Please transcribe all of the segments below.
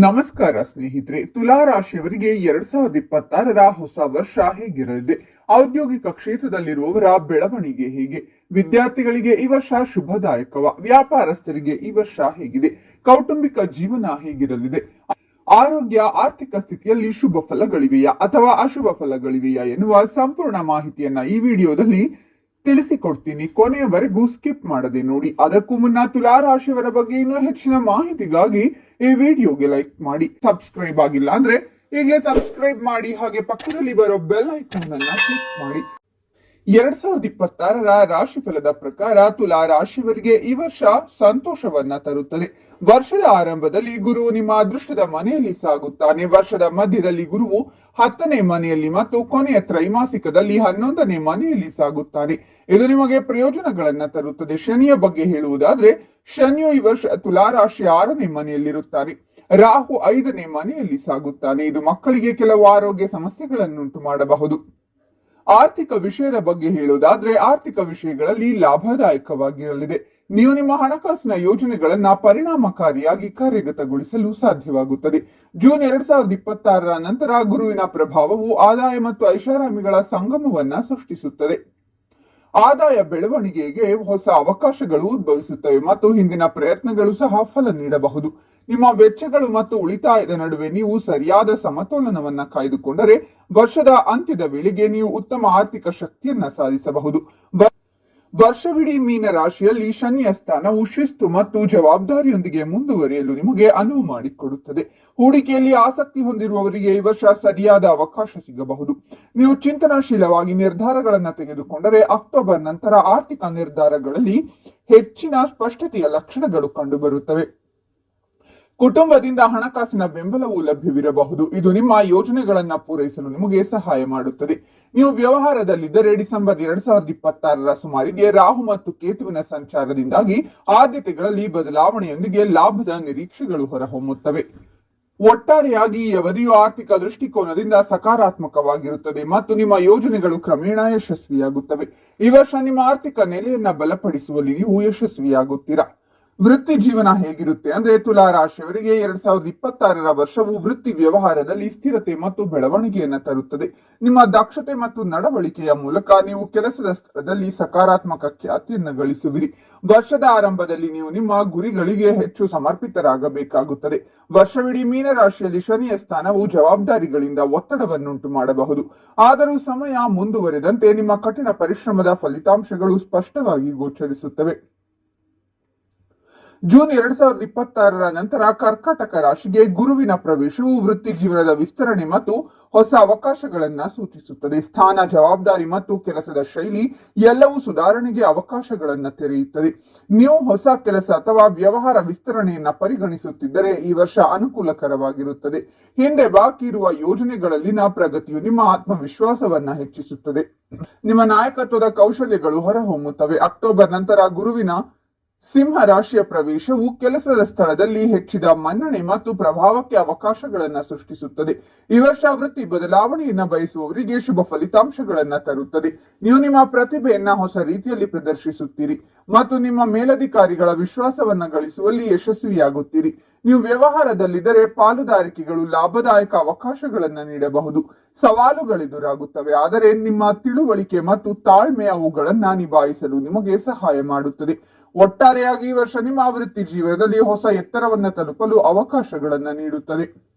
ನಮಸ್ಕಾರ ಸ್ನೇಹಿತರೆ, ತುಲಾ ರಾಶಿಯವರಿಗೆ 2026ರ ಹೊಸ ವರ್ಷ ಹೇಗಿರಲಿದೆ? ಔದ್ಯೋಗಿಕ ಕ್ಷೇತ್ರದಲ್ಲಿರುವವರ ಬೆಳವಣಿಗೆ ಹೇಗೆ? ವಿದ್ಯಾರ್ಥಿಗಳಿಗೆ ಈ ವರ್ಷ ಶುಭದಾಯಕವ? ವ್ಯಾಪಾರಸ್ಥರಿಗೆ ಈ ವರ್ಷ ಹೇಗಿದೆ? ಕೌಟುಂಬಿಕ ಜೀವನ ಹೇಗಿರಲಿದೆ? ಆರೋಗ್ಯ, ಆರ್ಥಿಕ ಸ್ಥಿತಿಯಲ್ಲಿ ಶುಭ ಫಲಗಳಿವೆಯಾ ಅಥವಾ ಅಶುಭ ಫಲಗಳಿವೆಯಾ ಎನ್ನುವ ಸಂಪೂರ್ಣ ಮಾಹಿತಿಯನ್ನ ಈ ವಿಡಿಯೋದಲ್ಲಿ ತಿಳಿಸಿಕೊಡ್ತೀನಿ. ಕೊನೆಯವರೆಗೂ ಸ್ಕಿಪ್ ಮಾಡದೆ ನೋಡಿ. ಅದಕ್ಕೂ ಮುನ್ನ ತುಲಾ ರಾಶಿಯವರ ಬಗ್ಗೆ ಇನ್ನೂ ಹೆಚ್ಚಿನ ಮಾಹಿತಿಗಾಗಿ ಈ ವಿಡಿಯೋಗೆ ಲೈಕ್ ಮಾಡಿ. ಸಬ್ಸ್ಕ್ರೈಬ್ ಆಗಿಲ್ಲ ಅಂದ್ರೆ ಈಗಲೇ ಸಬ್ಸ್ಕ್ರೈಬ್ ಮಾಡಿ, ಹಾಗೆ ಪಕ್ಕದಲ್ಲಿ ಬರೋ ಬೆಲ್ ಐಕಾನ್ ಅನ್ನ ಕ್ಲಿಕ್ ಮಾಡಿ. 2026ರ ರಾಶಿಫಲದ ಪ್ರಕಾರ ತುಲಾ ರಾಶಿಯವರಿಗೆ ಈ ವರ್ಷ ಸಂತೋಷವನ್ನ ತರುತ್ತದೆ. ವರ್ಷದ ಆರಂಭದಲ್ಲಿ ಗುರು ನಿಮ್ಮ ಅದೃಷ್ಟದ ಮನೆಯಲ್ಲಿ ಸಾಗುತ್ತಾನೆ. ವರ್ಷದ ಮಧ್ಯದಲ್ಲಿ ಗುರುವು 10ನೇ ಮನೆಯಲ್ಲಿ ಮತ್ತು ಕೊನೆಯ ತ್ರೈಮಾಸಿಕದಲ್ಲಿ 11ನೇ ಮನೆಯಲ್ಲಿ ಸಾಗುತ್ತಾನೆ. ಇದು ನಿಮಗೆ ಪ್ರಯೋಜನಗಳನ್ನ ತರುತ್ತದೆ. ಶನಿಯ ಬಗ್ಗೆ ಹೇಳುವುದಾದ್ರೆ, ಶನಿಯು ಈ ವರ್ಷ ತುಲಾ ರಾಶಿಯ 6ನೇ ಮನೆಯಲ್ಲಿರುತ್ತಾನೆ. ರಾಹು 5ನೇ ಮನೆಯಲ್ಲಿ ಸಾಗುತ್ತಾನೆ. ಇದು ಮಕ್ಕಳಿಗೆ ಕೆಲವು ಆರೋಗ್ಯ ಸಮಸ್ಯೆಗಳನ್ನುಂಟು ಮಾಡಬಹುದು. ಆರ್ಥಿಕ ವಿಷಯದ ಬಗ್ಗೆ ಹೇಳುವುದಾದ್ರೆ, ಆರ್ಥಿಕ ವಿಷಯಗಳಲ್ಲಿ ಲಾಭದಾಯಕವಾಗಿರಲಿದೆ. ನೀವು ನಿಮ್ಮ ಹಣಕಾಸಿನ ಯೋಜನೆಗಳನ್ನ ಪರಿಣಾಮಕಾರಿಯಾಗಿ ಕಾರ್ಯಗತಗೊಳಿಸಲು ಸಾಧ್ಯವಾಗುತ್ತದೆ. ಜೂನ್ 2026ರ ನಂತರ ಗುರುವಿನ ಪ್ರಭಾವವು ಆದಾಯ ಮತ್ತು ಐಷಾರಾಮಿಗಳ ಸಂಗಮವನ್ನ ಸೃಷ್ಟಿಸುತ್ತದೆ. ಆದಾಯ ಬೆಳವಣಿಗೆಗೆ ಹೊಸ ಅವಕಾಶಗಳು ಉದ್ಭವಿಸುತ್ತವೆ ಮತ್ತು ಹಿಂದಿನ ಪ್ರಯತ್ನಗಳು ಸಹ ಫಲ ನೀಡಬಹುದು. ನಿಮ್ಮ ವೆಚ್ಚಗಳು ಮತ್ತು ಉಳಿತಾಯದ ನಡುವೆ ನೀವು ಸರಿಯಾದ ಸಮತೋಲನವನ್ನ ಕಾಯ್ದುಕೊಂಡರೆ ವರ್ಷದ ಅಂತ್ಯದ ವೇಳೆಗೆ ನೀವು ಉತ್ತಮ ಆರ್ಥಿಕ ಶಕ್ತಿಯನ್ನ ಸಾಧಿಸಬಹುದು. ವರ್ಷವಿಡೀ ಮೀನ ರಾಶಿಯಲ್ಲಿ ಶನಿಯ ಸ್ಥಾನವು ಶಿಸ್ತು ಮತ್ತು ಜವಾಬ್ದಾರಿಯೊಂದಿಗೆ ಮುಂದುವರಿಯಲು ನಿಮಗೆ ಅನುವು ಮಾಡಿಕೊಡುತ್ತದೆ. ಹೂಡಿಕೆಯಲ್ಲಿ ಆಸಕ್ತಿ ಹೊಂದಿರುವವರಿಗೆ ಈ ವರ್ಷ ಸರಿಯಾದ ಅವಕಾಶ ಸಿಗಬಹುದು. ನೀವು ಚಿಂತನಾಶೀಲವಾಗಿ ನಿರ್ಧಾರಗಳನ್ನು ತೆಗೆದುಕೊಂಡರೆ ಅಕ್ಟೋಬರ್ ನಂತರ ಆರ್ಥಿಕ ನಿರ್ಧಾರಗಳಲ್ಲಿ ಹೆಚ್ಚಿನ ಸ್ಪಷ್ಟತೆಯ ಲಕ್ಷಣಗಳು ಕಂಡುಬರುತ್ತವೆ. ಕುಟುಂಬದಿಂದ ಹಣಕಾಸಿನ ಬೆಂಬಲವು ಲಭ್ಯವಿರಬಹುದು. ಇದು ನಿಮ್ಮ ಯೋಜನೆಗಳನ್ನ ಪೂರೈಸಲು ನಿಮಗೆ ಸಹಾಯ ಮಾಡುತ್ತದೆ. ನೀವು ವ್ಯವಹಾರದಲ್ಲಿದ್ದರೆ ಡಿಸೆಂಬರ್ 2026ರ ಸುಮಾರಿಗೆ ರಾಹು ಮತ್ತು ಕೇತುವಿನ ಸಂಚಾರದಿಂದಾಗಿ ಆದ್ಯತೆಗಳಲ್ಲಿ ಬದಲಾವಣೆಯೊಂದಿಗೆ ಲಾಭದ ನಿರೀಕ್ಷೆಗಳು ಹೊರಹೊಮ್ಮುತ್ತವೆ. ಒಟ್ಟಾರೆಯಾಗಿ ಈ ಅವಧಿಯು ಆರ್ಥಿಕ ದೃಷ್ಟಿಕೋನದಿಂದ ಸಕಾರಾತ್ಮಕವಾಗಿರುತ್ತದೆ ಮತ್ತು ನಿಮ್ಮ ಯೋಜನೆಗಳು ಕ್ರಮೇಣ ಯಶಸ್ವಿಯಾಗುತ್ತವೆ. ಈ ವರ್ಷ ನಿಮ್ಮ ಆರ್ಥಿಕ ನೆಲೆಯನ್ನ ಬಲಪಡಿಸುವಲ್ಲಿ ನೀವು ಯಶಸ್ವಿಯಾಗುತ್ತೀರಾ. ವೃತ್ತಿ ಜೀವನ ಹೇಗಿರುತ್ತೆ ಅಂದ್ರೆ, ತುಲಾ ರಾಶಿಯವರಿಗೆ 2026ರ ವರ್ಷವು ವೃತ್ತಿ ವ್ಯವಹಾರದಲ್ಲಿ ಸ್ಥಿರತೆ ಮತ್ತು ಬೆಳವಣಿಗೆಯನ್ನು ತರುತ್ತದೆ. ನಿಮ್ಮ ದಕ್ಷತೆ ಮತ್ತು ನಡವಳಿಕೆಯ ಮೂಲಕ ನೀವು ಕೆಲಸದ ಸ್ಥಳದಲ್ಲಿ ಸಕಾರಾತ್ಮಕ ಖ್ಯಾತಿಯನ್ನು ಗಳಿಸುವಿರಿ. ವರ್ಷದ ಆರಂಭದಲ್ಲಿ ನೀವು ನಿಮ್ಮ ಗುರಿಗಳಿಗೆ ಹೆಚ್ಚು ಸಮರ್ಪಿತರಾಗಬೇಕಾಗುತ್ತದೆ. ವರ್ಷವಿಡೀ ಮೀನರಾಶಿಯಲ್ಲಿ ಶನಿಯ ಸ್ಥಾನವು ಜವಾಬ್ದಾರಿಗಳಿಂದ ಒತ್ತಡವನ್ನುಂಟು ಮಾಡಬಹುದು. ಆದರೂ ಸಮಯ ಮುಂದುವರೆದಂತೆ ನಿಮ್ಮ ಕಠಿಣ ಪರಿಶ್ರಮದ ಫಲಿತಾಂಶಗಳು ಸ್ಪಷ್ಟವಾಗಿ ಗೋಚರಿಸುತ್ತವೆ. ಜೂನ್ 2026ರ ನಂತರ ಕರ್ಕಾಟಕ ರಾಶಿಗೆ ಗುರುವಿನ ಪ್ರವೇಶವು ವೃತ್ತಿ ಜೀವನದ ವಿಸ್ತರಣೆ ಮತ್ತು ಹೊಸ ಅವಕಾಶಗಳನ್ನ ಸೂಚಿಸುತ್ತದೆ. ಸ್ಥಾನ, ಜವಾಬ್ದಾರಿ ಮತ್ತು ಕೆಲಸದ ಶೈಲಿ ಎಲ್ಲವೂ ಸುಧಾರಣೆಗೆ ಅವಕಾಶಗಳನ್ನ ತೆರೆಯುತ್ತದೆ. ನೀವು ಹೊಸ ಕೆಲಸ ಅಥವಾ ವ್ಯವಹಾರ ವಿಸ್ತರಣೆಯನ್ನ ಪರಿಗಣಿಸುತ್ತಿದ್ದರೆ ಈ ವರ್ಷ ಅನುಕೂಲಕರವಾಗಿರುತ್ತದೆ. ಹಿಂದೆ ಬಾಕಿ ಇರುವ ಯೋಜನೆಗಳಲ್ಲಿನ ಪ್ರಗತಿಯು ನಿಮ್ಮ ಆತ್ಮವಿಶ್ವಾಸವನ್ನ ಹೆಚ್ಚಿಸುತ್ತದೆ. ನಿಮ್ಮ ನಾಯಕತ್ವದ ಕೌಶಲ್ಯಗಳು ಹೊರಹೊಮ್ಮುತ್ತವೆ. ಅಕ್ಟೋಬರ್ ನಂತರ ಗುರುವಿನ ಸಿಂಹ ರಾಶಿಯ ಪ್ರವೇಶವು ಕೆಲಸದ ಸ್ಥಳದಲ್ಲಿ ಹೆಚ್ಚಿದ ಮನ್ನಣೆ ಮತ್ತು ಪ್ರಭಾವಕ್ಕೆ ಅವಕಾಶಗಳನ್ನು ಸೃಷ್ಟಿಸುತ್ತದೆ. ಈ ವರ್ಷ ವೃತ್ತಿ ಬದಲಾವಣೆಯನ್ನ ಬಯಸುವವರಿಗೆ ಶುಭ ಫಲಿತಾಂಶಗಳನ್ನ ತರುತ್ತದೆ. ನೀವು ನಿಮ್ಮ ಪ್ರತಿಭೆಯನ್ನ ಹೊಸ ರೀತಿಯಲ್ಲಿ ಪ್ರದರ್ಶಿಸುತ್ತೀರಿ ಮತ್ತು ನಿಮ್ಮ ಮೇಲಧಿಕಾರಿಗಳ ವಿಶ್ವಾಸವನ್ನ ಗಳಿಸುವಲ್ಲಿ ಯಶಸ್ವಿಯಾಗುತ್ತೀರಿ. ನೀವು ವ್ಯವಹಾರದಲ್ಲಿದ್ದರೆ ಪಾಲುದಾರಿಕೆಗಳು ಲಾಭದಾಯಕ ಅವಕಾಶಗಳನ್ನ ನೀಡಬಹುದು. ಸವಾಲುಗಳೆದುರಾಗುತ್ತವೆ, ಆದರೆ ನಿಮ್ಮ ತಿಳುವಳಿಕೆ ಮತ್ತು ತಾಳ್ಮೆ ಅವುಗಳನ್ನ ನಿಭಾಯಿಸಲು ನಿಮಗೆ ಸಹಾಯ ಮಾಡುತ್ತದೆ. ಒಟ್ಟಾರೆಯಾಗಿ ಈ ವರ್ಷ ನಿಮ್ಮ ವೃತ್ತಿ ಜೀವನದಲ್ಲಿ ಹೊಸ ಎತ್ತರವನ್ನ ತಲುಪಲು ಅವಕಾಶಗಳನ್ನ ನೀಡುತ್ತದೆ.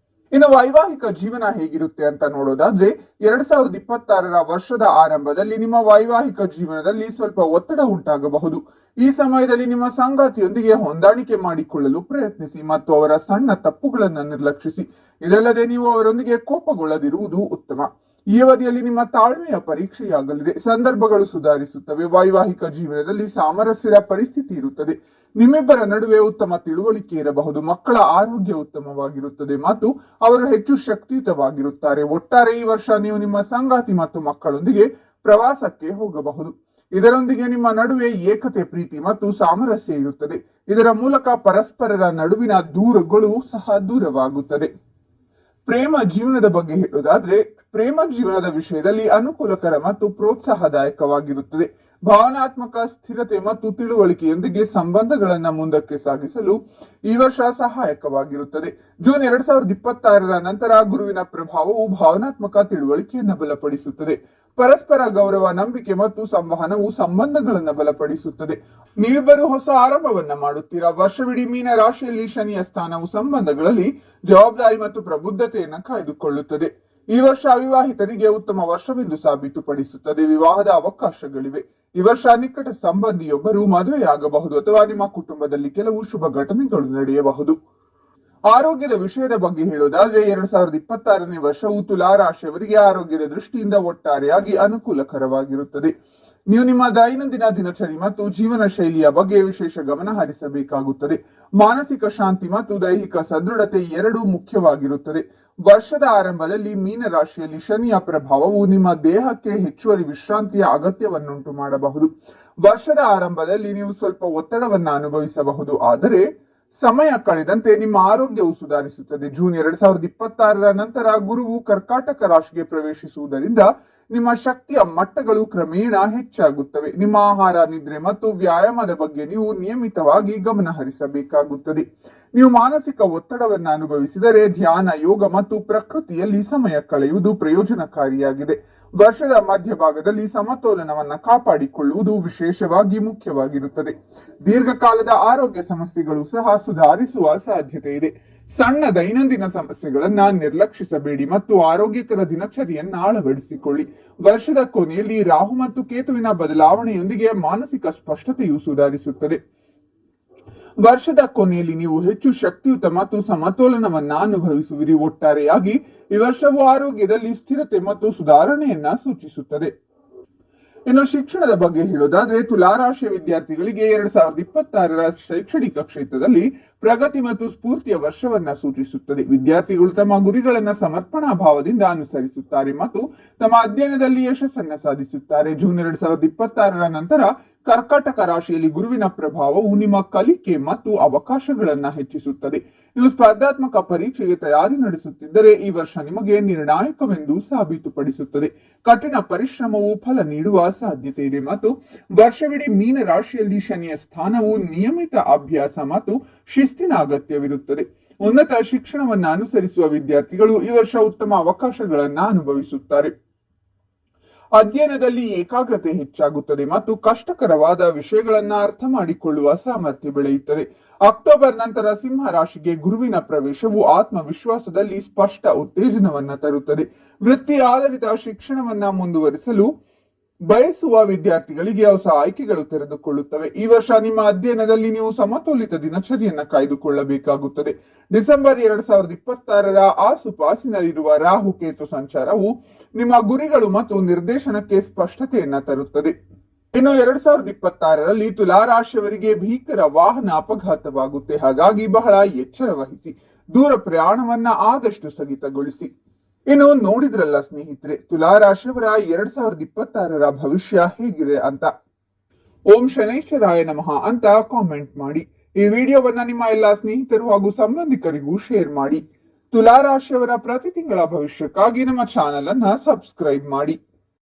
ಇನ್ನು ವೈವಾಹಿಕ ಜೀವನ ಹೇಗಿರುತ್ತೆ ಅಂತ ನೋಡೋದಾದ್ರೆ, 2026ರ ವರ್ಷದ ಆರಂಭದಲ್ಲಿ ನಿಮ್ಮ ವೈವಾಹಿಕ ಜೀವನದಲ್ಲಿ ಸ್ವಲ್ಪ ಒತ್ತಡ ಉಂಟಾಗಬಹುದು. ಈ ಸಮಯದಲ್ಲಿ ನಿಮ್ಮ ಸಂಗಾತಿಯೊಂದಿಗೆ ಹೊಂದಾಣಿಕೆ ಮಾಡಿಕೊಳ್ಳಲು ಪ್ರಯತ್ನಿಸಿ ಮತ್ತು ಅವರ ಸಣ್ಣ ತಪ್ಪುಗಳನ್ನು ನಿರ್ಲಕ್ಷಿಸಿ. ಇದಲ್ಲದೆ ನೀವು ಅವರೊಂದಿಗೆ ಕೋಪಗೊಳ್ಳದಿರುವುದು ಉತ್ತಮ. ಈ ಅವಧಿಯಲ್ಲಿ ನಿಮ್ಮ ತಾಳ್ಮೆಯ ಪರೀಕ್ಷೆಯಾಗಲಿದೆ. ಸಂದರ್ಭಗಳು ಸುಧಾರಿಸುತ್ತವೆ. ವೈವಾಹಿಕ ಜೀವನದಲ್ಲಿ ಸಾಮರಸ್ಯದ ಪರಿಸ್ಥಿತಿ ಇರುತ್ತದೆ. ನಿಮ್ಮಿಬ್ಬರ ನಡುವೆ ಉತ್ತಮ ತಿಳುವಳಿಕೆ ಇರಬಹುದು. ಮಕ್ಕಳ ಆರೋಗ್ಯ ಉತ್ತಮವಾಗಿರುತ್ತದೆ ಮತ್ತು ಅವರು ಹೆಚ್ಚು ಶಕ್ತಿಯುತವಾಗಿರುತ್ತಾರೆ. ಒಟ್ಟಾರೆ ಈ ವರ್ಷ ನೀವು ನಿಮ್ಮ ಸಂಗಾತಿ ಮತ್ತು ಮಕ್ಕಳೊಂದಿಗೆ ಪ್ರವಾಸಕ್ಕೆ ಹೋಗಬಹುದು. ಇದರೊಂದಿಗೆ ನಿಮ್ಮ ನಡುವೆ ಏಕತೆ, ಪ್ರೀತಿ ಮತ್ತು ಸಾಮರಸ್ಯ ಇರುತ್ತದೆ. ಇದರ ಮೂಲಕ ಪರಸ್ಪರರ ನಡುವಿನ ದೂರಗಳು ಸಹ ದೂರವಾಗುತ್ತದೆ. ಪ್ರೇಮ ಜೀವನದ ಬಗ್ಗೆ ಹೇಳುವುದಾದ್ರೆ, ಪ್ರೇಮ ಜೀವನದ ವಿಷಯದಲ್ಲಿ ಅನುಕೂಲಕರ ಮತ್ತು ಪ್ರೋತ್ಸಾಹದಾಯಕವಾಗಿರುತ್ತದೆ. ಭಾವನಾತ್ಮಕ ಸ್ಥಿರತೆ ಮತ್ತು ತಿಳುವಳಿಕೆಯೊಂದಿಗೆ ಸಂಬಂಧಗಳನ್ನ ಮುಂದಕ್ಕೆ ಸಾಗಿಸಲು ಈ ವರ್ಷ ಸಹಾಯಕವಾಗಿರುತ್ತದೆ. ಜೂನ್ 2026ರ ನಂತರ ಗುರುವಿನ ಪ್ರಭಾವವು ಭಾವನಾತ್ಮಕ ತಿಳುವಳಿಕೆಯನ್ನು ಬಲಪಡಿಸುತ್ತದೆ. ಪರಸ್ಪರ ಗೌರವ, ನಂಬಿಕೆ ಮತ್ತು ಸಂವಹನವು ಸಂಬಂಧಗಳನ್ನು ಬಲಪಡಿಸುತ್ತದೆ. ನೀವಿಬ್ಬರು ಹೊಸ ಆರಂಭವನ್ನ ಮಾಡುತ್ತೀರಾ. ವರ್ಷವಿಡೀ ಮೀನ ರಾಶಿಯಲ್ಲಿ ಶನಿಯ ಸ್ಥಾನವು ಸಂಬಂಧಗಳಲ್ಲಿ ಜವಾಬ್ದಾರಿ ಮತ್ತು ಪ್ರಬುದ್ಧತೆಯನ್ನು ಕಾಯ್ದುಕೊಳ್ಳುತ್ತದೆ. ಈ ವರ್ಷ ಅವಿವಾಹಿತರಿಗೆ ಉತ್ತಮ ವರ್ಷವೆಂದು ಸಾಬೀತುಪಡಿಸುತ್ತದೆ. ವಿವಾಹದ ಅವಕಾಶಗಳಿವೆ. ಈ ವರ್ಷ ನಿಕಟ ಸಂಬಂಧಿಯೊಬ್ಬರು ಮದುವೆಯಾಗಬಹುದು ಅಥವಾ ನಿಮ್ಮ ಕುಟುಂಬದಲ್ಲಿ ಕೆಲವು ಶುಭ ಘಟನೆಗಳು ನಡೆಯಬಹುದು. ಆರೋಗ್ಯದ ವಿಷಯದ ಬಗ್ಗೆ ಹೇಳೋದಾದ್ರೆ 2026ನೇ ವರ್ಷವು ತುಲಾ ರಾಶಿಯವರಿಗೆ ಆರೋಗ್ಯದ ದೃಷ್ಟಿಯಿಂದ ಒಟ್ಟಾರೆಯಾಗಿ ಅನುಕೂಲಕರವಾಗಿರುತ್ತದೆ. ನೀವು ನಿಮ್ಮ ದೈನಂದಿನ ದಿನಚರಿ ಮತ್ತು ಜೀವನ ಶೈಲಿಯ ಬಗ್ಗೆ ವಿಶೇಷ ಗಮನ ಹರಿಸಬೇಕಾಗುತ್ತದೆ. ಮಾನಸಿಕ ಶಾಂತಿ ಮತ್ತು ದೈಹಿಕ ಸದೃಢತೆ ಎರಡೂ ಮುಖ್ಯವಾಗಿರುತ್ತದೆ. ವರ್ಷದ ಆರಂಭದಲ್ಲಿ ಮೀನ ರಾಶಿಯಲ್ಲಿ ಶನಿಯ ಪ್ರಭಾವವು ನಿಮ್ಮ ದೇಹಕ್ಕೆ ಹೆಚ್ಚುವರಿ ವಿಶ್ರಾಂತಿಯ ಅಗತ್ಯವನ್ನುಂಟು ಮಾಡಬಹುದು. ವರ್ಷದ ಆರಂಭದಲ್ಲಿ ನೀವು ಸ್ವಲ್ಪ ಒತ್ತಡವನ್ನ ಅನುಭವಿಸಬಹುದು, ಆದರೆ ಸಮಯ ಕಳೆದಂತೆ ನಿಮ್ಮ ಆರೋಗ್ಯವು ಸುಧಾರಿಸುತ್ತದೆ. ಜೂನ್ 2026ರ ನಂತರ ಗುರುವು ಕರ್ಕಾಟಕ ರಾಶಿಗೆ ಪ್ರವೇಶಿಸುವುದರಿಂದ ನಿಮ್ಮ ಶಕ್ತಿಯ ಮಟ್ಟಗಳು ಕ್ರಮೇಣ ಹೆಚ್ಚಾಗುತ್ತವೆ. ನಿಮ್ಮ ಆಹಾರ, ನಿದ್ರೆ ಮತ್ತು ವ್ಯಾಯಾಮದ ಬಗ್ಗೆ ನೀವು ನಿಯಮಿತವಾಗಿ ಗಮನ ಹರಿಸಬೇಕಾಗುತ್ತದೆ. ನೀವು ಮಾನಸಿಕ ಒತ್ತಡವನ್ನು ಅನುಭವಿಸಿದರೆ ಧ್ಯಾನ, ಯೋಗ ಮತ್ತು ಪ್ರಕೃತಿಯಲ್ಲಿ ಸಮಯ ಕಳೆಯುವುದು ಪ್ರಯೋಜನಕಾರಿಯಾಗಿದೆ. ವರ್ಷದ ಮಧ್ಯಭಾಗದಲ್ಲಿ ಸಮತೋಲನವನ್ನು ಕಾಪಾಡಿಕೊಳ್ಳುವುದು ವಿಶೇಷವಾಗಿ ಮುಖ್ಯವಾಗಿರುತ್ತದೆ. ದೀರ್ಘಕಾಲದ ಆರೋಗ್ಯ ಸಮಸ್ಯೆಗಳು ಸಹ ಸುಧಾರಿಸುವ ಸಾಧ್ಯತೆ ಇದೆ. ಸಣ್ಣ ದೈನಂದಿನ ಸಮಸ್ಯೆಗಳನ್ನ ನಿರ್ಲಕ್ಷಿಸಬೇಡಿ ಮತ್ತು ಆರೋಗ್ಯಕರ ದಿನಚರಿಯನ್ನ ಅಳವಡಿಸಿಕೊಳ್ಳಿ. ವರ್ಷದ ಕೊನೆಯಲ್ಲಿ ರಾಹು ಮತ್ತು ಕೇತುವಿನ ಬದಲಾವಣೆಯೊಂದಿಗೆ ಮಾನಸಿಕ ಸ್ಪಷ್ಟತೆಯು ಸುಧಾರಿಸುತ್ತದೆ. ವರ್ಷದ ಕೊನೆಯಲ್ಲಿ ನೀವು ಹೆಚ್ಚು ಶಕ್ತಿಯುತ ಮತ್ತು ಸಮತೋಲನವನ್ನ ಅನುಭವಿಸುವಿರಿ. ಒಟ್ಟಾರೆಯಾಗಿ ಈ ವರ್ಷವು ಆರೋಗ್ಯದಲ್ಲಿ ಸ್ಥಿರತೆ ಮತ್ತು ಸುಧಾರಣೆಯನ್ನ ಸೂಚಿಸುತ್ತದೆ. ಇನ್ನು ಶಿಕ್ಷಣದ ಬಗ್ಗೆ ಹೇಳೋದಾದ್ರೆ ತುಲಾರಾಶಿಯ ವಿದ್ಯಾರ್ಥಿಗಳಿಗೆ 2026ರ ಶೈಕ್ಷಣಿಕ ಕ್ಷೇತ್ರದಲ್ಲಿ ಪ್ರಗತಿ ಮತ್ತು ಸ್ಫೂರ್ತಿಯ ವರ್ಷವನ್ನ ಸೂಚಿಸುತ್ತದೆ. ವಿದ್ಯಾರ್ಥಿಗಳು ತಮ್ಮ ಗುರಿಗಳನ್ನ ಸಮರ್ಪಣಾ ಭಾವದಿಂದ ಅನುಸರಿಸುತ್ತಾರೆ ಮತ್ತು ತಮ್ಮ ಅಧ್ಯಯನದಲ್ಲಿ ಯಶಸ್ಸನ್ನ ಸಾಧಿಸುತ್ತಾರೆ. ಜೂನ್ 2026ರ ನಂತರ ಕರ್ಕಾಟಕ ರಾಶಿಯಲ್ಲಿ ಗುರುವಿನ ಪ್ರಭಾವವು ನಿಮ್ಮ ಕಲಿಕೆ ಮತ್ತು ಅವಕಾಶಗಳನ್ನ ಹೆಚ್ಚಿಸುತ್ತದೆ. ನೀವು ಸ್ಪರ್ಧಾತ್ಮಕ ಪರೀಕ್ಷೆಗೆ ತಯಾರಿ ನಡೆಸುತ್ತಿದ್ದರೆ ಈ ವರ್ಷ ನಿಮಗೆ ನಿರ್ಣಾಯಕವೆಂದು ಸಾಬೀತುಪಡಿಸುತ್ತದೆ. ಕಠಿಣ ಪರಿಶ್ರಮವು ಫಲ ನೀಡುವ ಸಾಧ್ಯತೆ ಇದೆ ಮತ್ತು ವರ್ಷವಿಡೀ ಮೀನ ರಾಶಿಯಲ್ಲಿ ಶನಿಯ ಸ್ಥಾನವು ನಿಯಮಿತ ಅಭ್ಯಾಸ ಮತ್ತು ಶಿಸ್ತಿನ ಅಗತ್ಯವಿರುತ್ತದೆ. ಉನ್ನತ ಶಿಕ್ಷಣವನ್ನ ಅನುಸರಿಸುವ ವಿದ್ಯಾರ್ಥಿಗಳು ಈ ವರ್ಷ ಉತ್ತಮ ಅವಕಾಶಗಳನ್ನ ಅನುಭವಿಸುತ್ತಾರೆ. ಅಧ್ಯಯನದಲ್ಲಿ ಏಕಾಗ್ರತೆ ಹೆಚ್ಚಾಗುತ್ತದೆ ಮತ್ತು ಕಷ್ಟಕರವಾದ ವಿಷಯಗಳನ್ನ ಅರ್ಥ ಮಾಡಿಕೊಳ್ಳುವ ಸಾಮರ್ಥ್ಯ ಬೆಳೆಯುತ್ತದೆ. ಅಕ್ಟೋಬರ್ ನಂತರ ಸಿಂಹ ರಾಶಿಗೆ ಗುರುವಿನ ಪ್ರವೇಶವು ಆತ್ಮವಿಶ್ವಾಸದಲ್ಲಿ ಸ್ಪಷ್ಟ ಉತ್ತೇಜನವನ್ನ ತರುತ್ತದೆ. ವೃತ್ತಿ ಆಧಾರಿತ ಶಿಕ್ಷಣವನ್ನ ಮುಂದುವರಿಸಲು ಬಯಸುವ ವಿದ್ಯಾರ್ಥಿಗಳಿಗೆ ಹೊಸ ಆಯ್ಕೆಗಳು ತೆರೆದುಕೊಳ್ಳುತ್ತವೆ. ಈ ವರ್ಷ ನಿಮ್ಮ ಅಧ್ಯಯನದಲ್ಲಿ ನೀವು ಸಮತೋಲಿತ ದಿನಚರಿಯನ್ನ ಕಾಯ್ದುಕೊಳ್ಳಬೇಕಾಗುತ್ತದೆ. ಡಿಸೆಂಬರ್ 2026ರ ಆಸುಪಾಸಿನಲ್ಲಿರುವ ರಾಹು ಕೇತು ಸಂಚಾರವು ನಿಮ್ಮ ಗುರಿಗಳು ಮತ್ತು ನಿರ್ದೇಶನಕ್ಕೆ ಸ್ಪಷ್ಟತೆಯನ್ನ ತರುತ್ತದೆ. ಇನ್ನು 2026ರಲ್ಲಿ ತುಲಾರಾಶಿಯವರಿಗೆ ಭೀಕರ ವಾಹನ ಅಪಘಾತವಾಗುತ್ತೆ. ಹಾಗಾಗಿ ಬಹಳ ಎಚ್ಚರ ವಹಿಸಿ. ದೂರ ಪ್ರಯಾಣವನ್ನ ಆದಷ್ಟು ಸ್ಥಗಿತಗೊಳಿಸಿ. ಇನ್ನು ನೋಡಿದ್ರಲ್ಲ ಸ್ನೇಹಿತರೆ, ತುಲಾರಾಶಿಯವರ 2026ರ ಭವಿಷ್ಯ ಹೇಗಿದೆ ಅಂತ. ಓಂ ಶನೈಶ್ವರಾಯ ನಮಃ ಅಂತ ಕಾಮೆಂಟ್ ಮಾಡಿ. ಈ ವಿಡಿಯೋವನ್ನ ನಿಮ್ಮ ಎಲ್ಲಾ ಸ್ನೇಹಿತರು ಹಾಗೂ ಸಂಬಂಧಿಕರಿಗೂ ಶೇರ್ ಮಾಡಿ. ತುಲಾರಾಶಿಯವರ ಪ್ರತಿ ತಿಂಗಳ ಭವಿಷ್ಯಕ್ಕಾಗಿ ನಮ್ಮ ಚಾನೆಲ್ ಅನ್ನ ಸಬ್ಸ್ಕ್ರೈಬ್ ಮಾಡಿ.